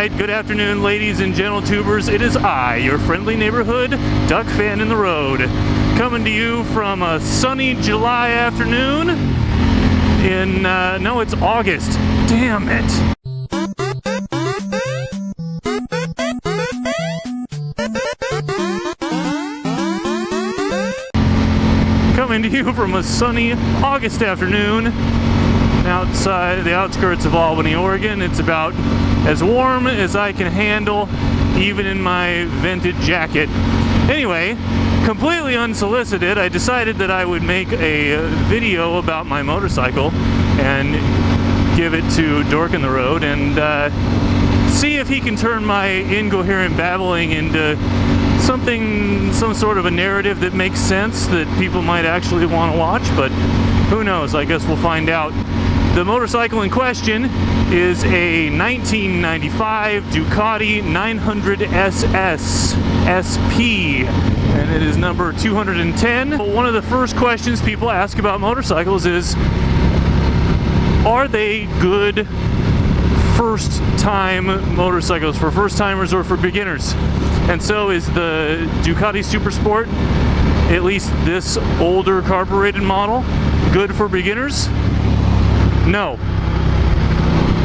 right, good afternoon, ladies and gentle tubers. It is I, your friendly neighborhood Ducfan in the road, coming to you from a sunny July afternoon in, no, it's August. Damn it. Coming to you from a sunny August afternoon outside the outskirts of Albany, Oregon. It's about as warm as I can handle, even in my vented jacket. Anyway, completely unsolicited, I decided that I would make a video about my motorcycle and give it to Dork in the road and see if he can turn my incoherent babbling into some sort of a narrative that makes sense that people might actually want to watch, but who knows, I guess we'll find out. The motorcycle in question is a 1995 Ducati 900SS SP, and it is number 210. One of the first questions people ask about motorcycles is, are they good first-time motorcycles for first-timers or for beginners? And so is the Ducati Supersport, at least this older carbureted model, good for beginners? No.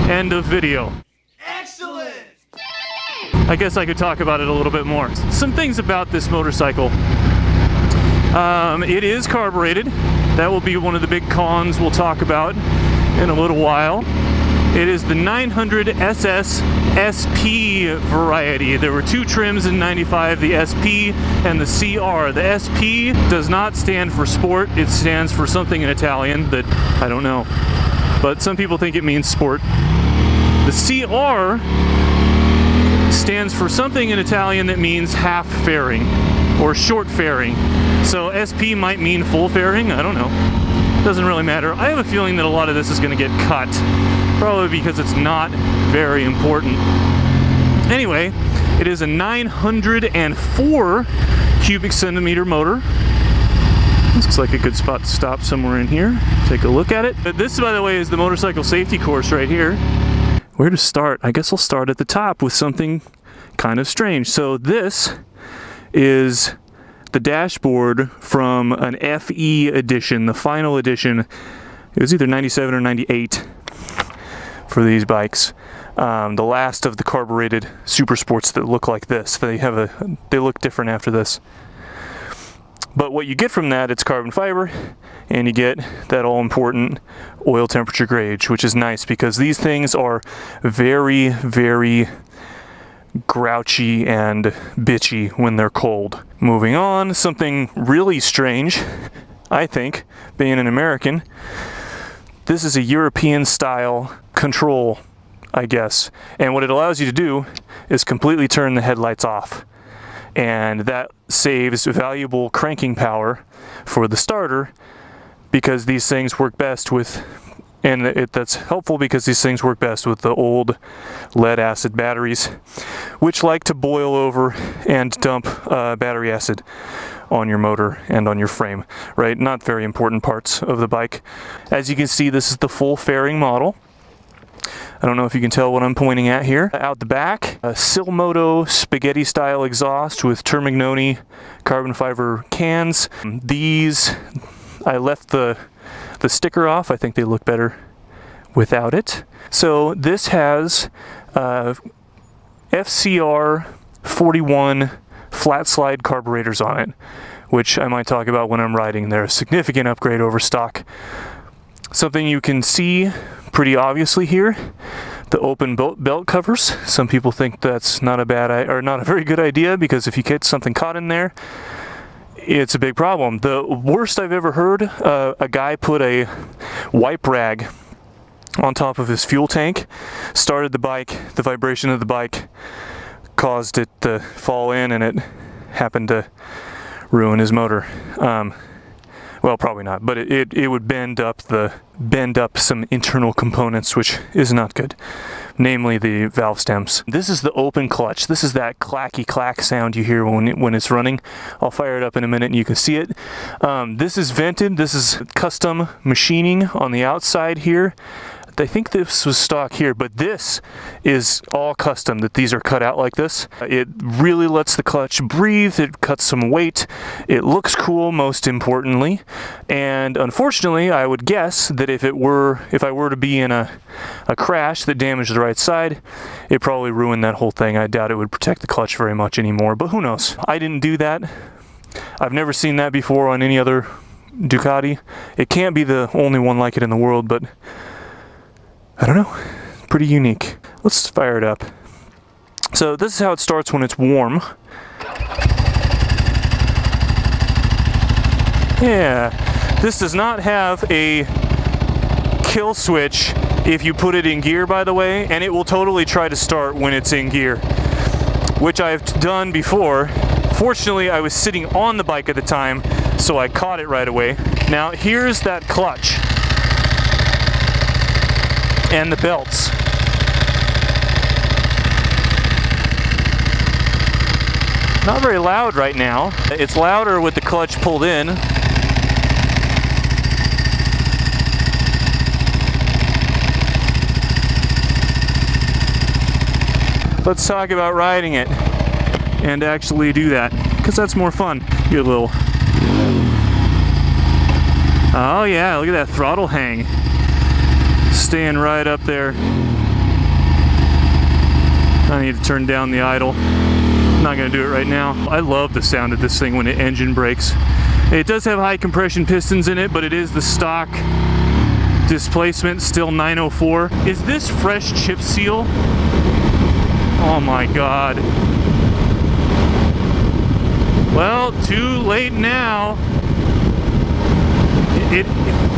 End of video. Excellent! I guess I could talk about it a little bit more. Some things about this motorcycle. It is carbureted. That will be one of the big cons we'll talk about in a little while. It is the 900SS SP variety. There were two trims in 95, the SP and the CR. The SP does not stand for sport. It stands for something in Italian that I don't know, but some people think it means sport. The CR stands for something in Italian that means half fairing or short fairing. So SP might mean full fairing, I don't know. Doesn't really matter. I have a feeling that a lot of this is going to get cut, probably because it's not very important. Anyway, it is a 904 cubic centimeter motor. This looks like a good spot to stop somewhere in here. Take a look at it. But this, by the way, is the motorcycle safety course right here. Where to start? I guess I'll start at the top with something kind of strange. So this is the dashboard from an FE edition, the final edition. It was either 97 or 98 for these bikes. The last of the carbureted Supersports that look like this. They look different after this. But what you get from that, it's carbon fiber, and you get that all-important oil temperature gauge, which is nice because these things are very, very grouchy and bitchy when they're cold. Moving on, something really strange, I think, being an American. This is a European style control, I guess. And what it allows you to do is completely turn the headlights off. And that saves valuable cranking power for the starter because these things work best with, and that's helpful because these things work best with the old lead acid batteries, which like to boil over and dump battery acid on your motor and on your frame, right? Not very important parts of the bike. As you can see, this is the full fairing model. I don't know if you can tell what I'm pointing at here. Out the back, a Silmoto spaghetti style exhaust with Termignoni carbon fiber cans. These, I left the sticker off. I think they look better without it. So this has FCR 41 flat slide carburetors on it, which I might talk about when I'm riding. They're a significant upgrade over stock. Something you can see pretty obviously here, the open belt covers. Some people think that's not a very good idea because if you get something caught in there, it's a big problem. The worst I've ever heard, a guy put a wipe rag on top of his fuel tank, started the bike, the vibration of the bike caused it to fall in, and it happened to ruin his motor. Well, probably not, but it would bend up some internal components, which is not good, namely the valve stems. This is the open clutch. This is that clacky clack sound you hear when it's running. I'll fire it up in a minute and you can see it. This is vented. This is custom machining on the outside here. I think this was stock here, but this is all custom, that these are cut out like this. It really lets the clutch breathe, it cuts some weight, it looks cool most importantly, and unfortunately I would guess that if I were to be in a crash that damaged the right side, it probably ruined that whole thing. I doubt it would protect the clutch very much anymore, but who knows. I didn't do that. I've never seen that before on any other Ducati. It can't be the only one like it in the world, but I don't know, pretty unique. Let's fire it up. So this is how it starts when it's warm. Yeah, this does not have a kill switch if you put it in gear, by the way, and it will totally try to start when it's in gear, which I've done before. Fortunately, I was sitting on the bike at the time, so I caught it right away. Now, here's that clutch and the belts. Not very loud right now. It's louder with the clutch pulled in. Let's talk about riding it and actually do that, because that's more fun. Get a little... Oh yeah, look at that throttle hang. Staying right up there. I need to turn down the idle. I'm not gonna do it right now. I love the sound of this thing when the engine brakes. It does have high compression pistons in it, but it is the stock displacement, still 904. Is this fresh chip seal? Oh my God. Well, too late now.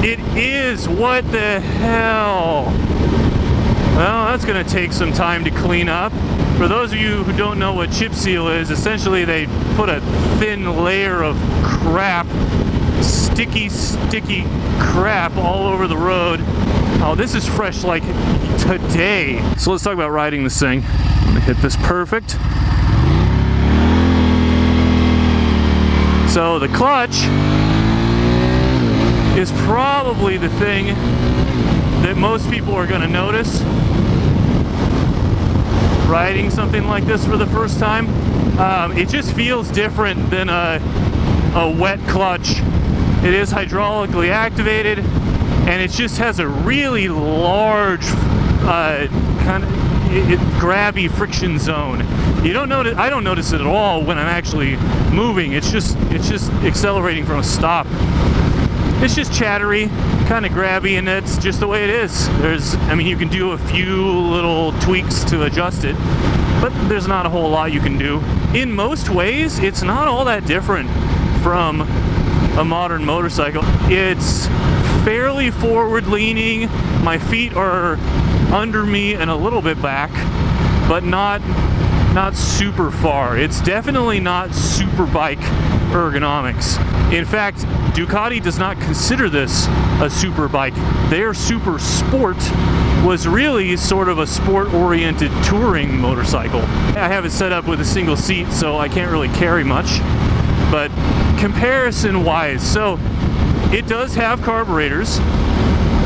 It is. What the hell? Well, that's gonna take some time to clean up. For those of you who don't know what chip seal is, essentially they put a thin layer of crap, sticky crap all over the road. Oh, this is fresh like today. So let's talk about riding this thing. I'm gonna hit this perfect. So the clutch is probably the thing that most people are going to notice riding something like this for the first time. It just feels different than a wet clutch. It is hydraulically activated, and it just has a really large kind of grabby friction zone. You don't notice. I don't notice it at all when I'm actually moving. It's just accelerating from a stop. It's just chattery, kind of grabby, and that's just the way it is. I mean, you can do a few little tweaks to adjust it, but there's not a whole lot you can do. In most ways, it's not all that different from a modern motorcycle. It's fairly forward-leaning. My feet are under me and a little bit back, but not super far. It's definitely not super bike ergonomics. In fact, Ducati does not consider this a super bike. Their Super Sport was really sort of a sport-oriented touring motorcycle. I have it set up with a single seat, so I can't really carry much, but comparison-wise, so it does have carburetors.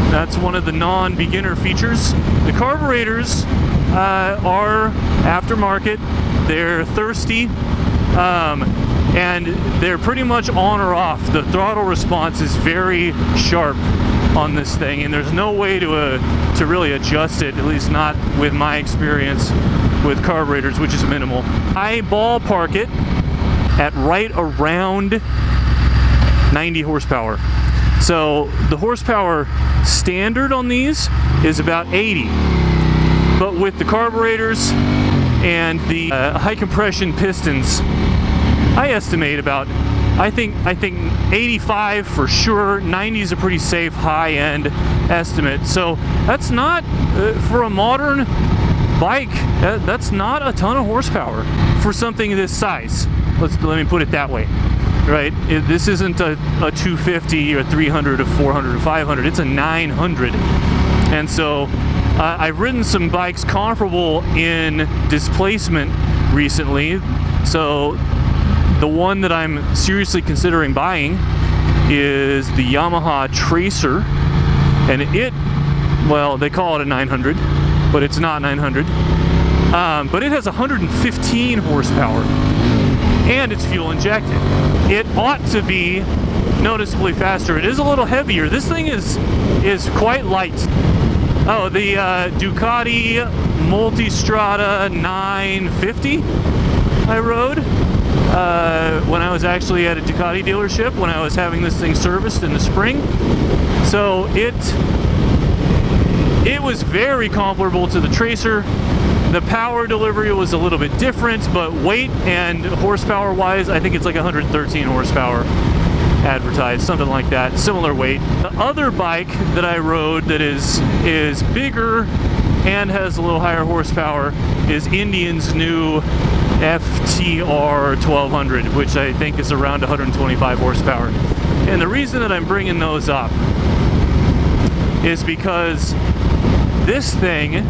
That's one of the non-beginner features. The carburetors are aftermarket. They're thirsty, and they're pretty much on or off. The throttle response is very sharp on this thing, and there's no way to really adjust it, at least not with my experience with carburetors, which is minimal. I ballpark it at right around 90 horsepower. So the horsepower standard on these is about 80, but with the carburetors and the high compression pistons, I estimate about, I think 85 for sure. 90 is a pretty safe high-end estimate. So that's not for a modern bike. That's not a ton of horsepower for something this size. Let me put it that way. Right? This isn't a 250 or 300 or 400 or 500. It's a 900. And so I've ridden some bikes comparable in displacement recently. So the one that I'm seriously considering buying is the Yamaha Tracer, and it Well, they call it a 900, but it's not 900. But it has 115 horsepower, and it's fuel injected. It ought to be noticeably faster. It is a little heavier. This thing is quite light. Oh, the Ducati Multistrada 950 I rode when I was actually at a Ducati dealership when I was having this thing serviced in the spring. So it was very comparable to the Tracer. The power delivery was a little bit different, but weight and horsepower wise, I think it's like 113 horsepower advertised, something like that, similar weight. The other bike that I rode that is bigger and has a little higher horsepower is Indian's new FTR1200, which I think is around 125 horsepower. And the reason that I'm bringing those up is because this thing,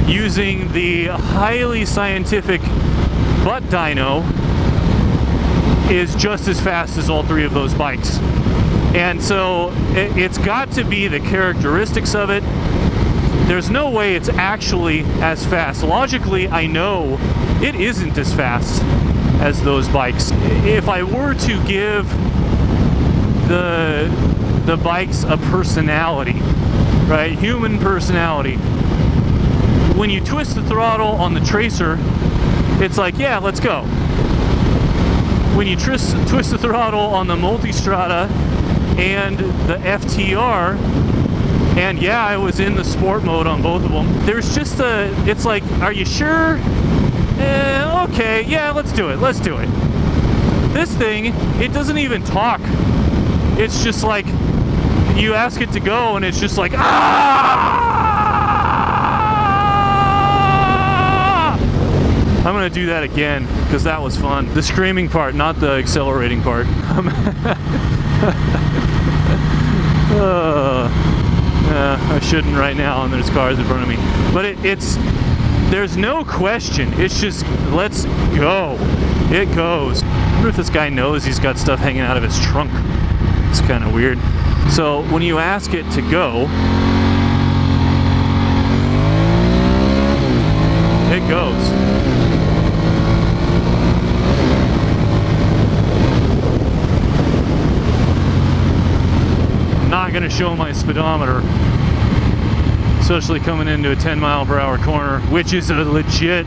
using the highly scientific butt dyno, is just as fast as all three of those bikes. And so it's got to be the characteristics of it. There's no way it's actually as fast. Logically, I know it isn't as fast as those bikes. If I were to give the bikes a personality, right, human personality, when you twist the throttle on the Tracer, it's like, yeah, let's go. When you twist the throttle on the Multistrada and the FTR, and yeah, I was in the sport mode on both of them, there's just it's like, are you sure? Okay, yeah, let's do it. This thing, it doesn't even talk. It's just like, you ask it to go and it's just like, ah! I'm gonna do that again because that was fun. The screaming part, not the accelerating part. I shouldn't right now, and there's cars in front of me. But there's no question. It's just, let's go. It goes. I wonder if this guy knows he's got stuff hanging out of his trunk. It's kind of weird. So when you ask it to go, it goes. Not going to show my speedometer, especially coming into a 10-mile-per-hour corner, which is a legit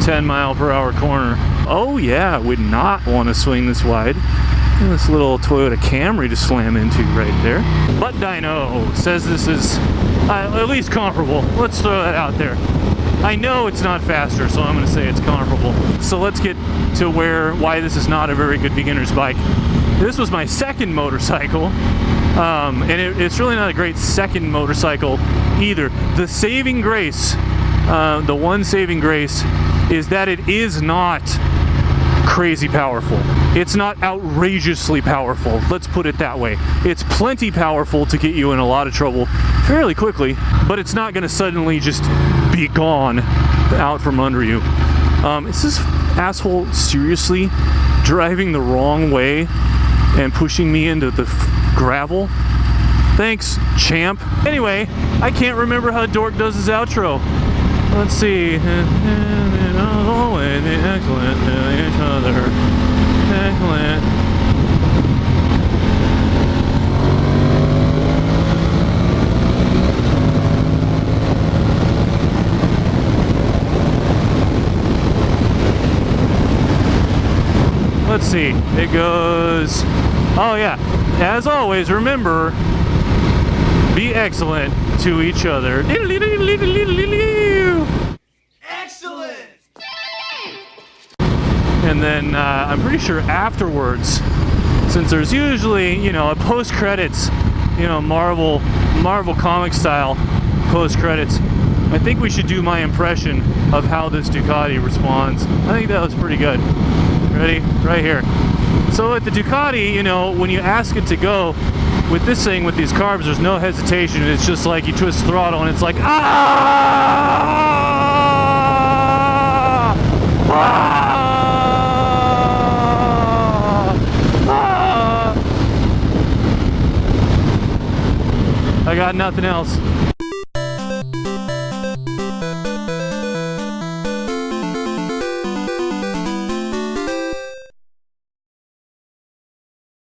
10-mile-per-hour corner. Oh yeah, I would not want to swing this wide. And this little Toyota Camry to slam into right there. Butt dyno says this is at least comparable. Let's throw that out there. I know it's not faster, so I'm going to say it's comparable. So let's get to why this is not a very good beginner's bike. This was my second motorcycle, and it's really not a great second motorcycle either. The saving grace, the one saving grace, is that it is not crazy powerful. It's not outrageously powerful, let's put it that way. It's plenty powerful to get you in a lot of trouble fairly quickly, but it's not going to suddenly just be gone out from under you. Is this asshole seriously driving the wrong way and pushing me into the gravel? Thanks, champ. Anyway, I can't remember how Dork does his outro. Let's see. Always excellent to each other. Excellent. Let's see. It goes. Oh yeah. As always, remember, be excellent to each other. Excellent! And then I'm pretty sure afterwards, since there's usually, you know, a post-credits, you know, Marvel comic style post-credits, I think we should do my impression of how this Ducati responds. I think that was pretty good. Ready? Right here. So at the Ducati, you know, when you ask it to go, with this thing, with these carbs, there's no hesitation. It's just like you twist the throttle and it's like, ah! Ah! Ah! I got got nothing else.